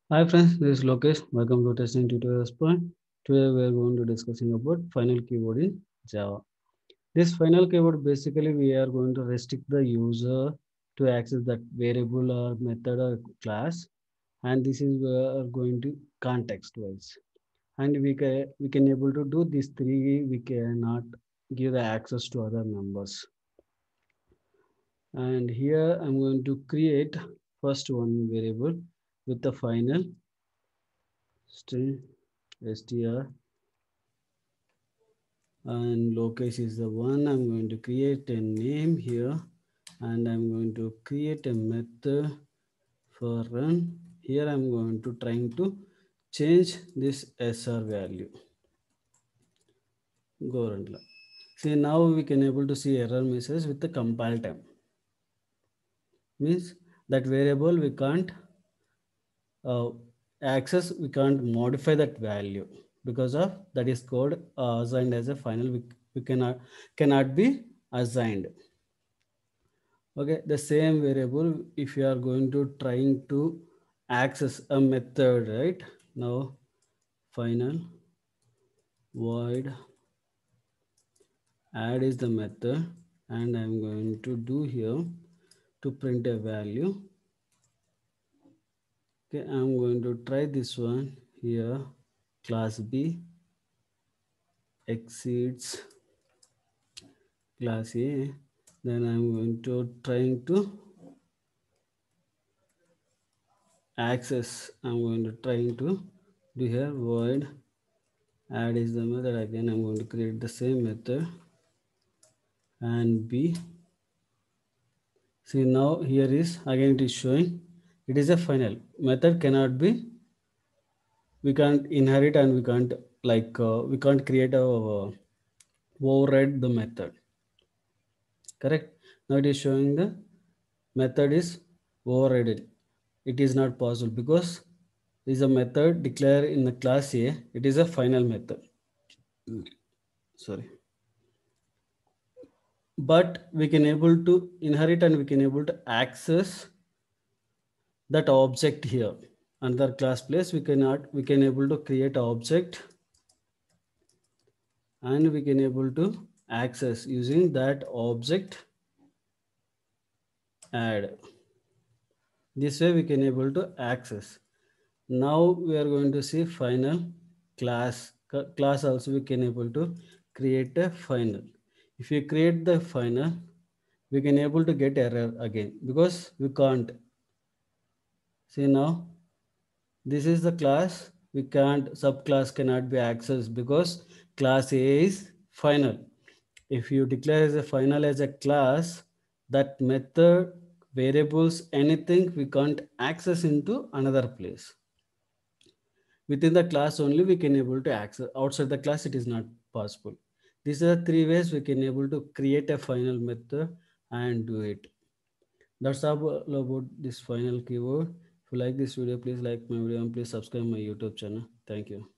Hi friends, this is Lokesh. Welcome to Testing Tutorials Point. Today we are going to discussing about final keyword in Java. This final keyword basically we are going to restrict the user to access that variable or method or class, and this is we are going to context wise. And we can able to do these three. We cannot give the access to other members. And here I'm going to create first one variable with the final string str, and location is the one. I'm going to create a name here, and I'm going to create a method for run. Here I'm going to trying to change this sr value. Go run. See, now we can able to see error message with the compile time. Means that variable we can't uh, access, we can't modify that value because of that is code assigned as a final. We cannot be assigned. Okay, the same variable, if you are going to trying to access a method, right? Now, final void add is the method, and I'm going to do here to print a value. Okay, I'm going to try this one here. Class B exceeds class A. Then I'm going to trying to access. I'm going to trying to do here void add is the method. Again I'm going to create the same method, and B. See, now here is again it is showing it is a final method cannot be, we can't inherit, and we can't we can't create a override the method. Correct. Now it is showing the method is overridden. It is not possible because it is a method declared in the class A. It is a final method. Sorry. But we can able to inherit, and we can able to access that object here. Another class place we can able to create an object, and we can able to access using that object add. This way we can able to access. Now we are going to see final class. Class also we can able to create a final. If you create the final, we can able to get error again because we can't. See, now this is the class. We can't, subclass cannot be accessed because class A is final. If you declare as a final as a class, that method, variables, anything we can't access into another place. Within the class only we can able to access. Outside the class it is not possible. These are the three ways we can able to create a final method and do it. That's all about this final keyword. If you like this video, please like my video and please subscribe my YouTube channel. Thank you.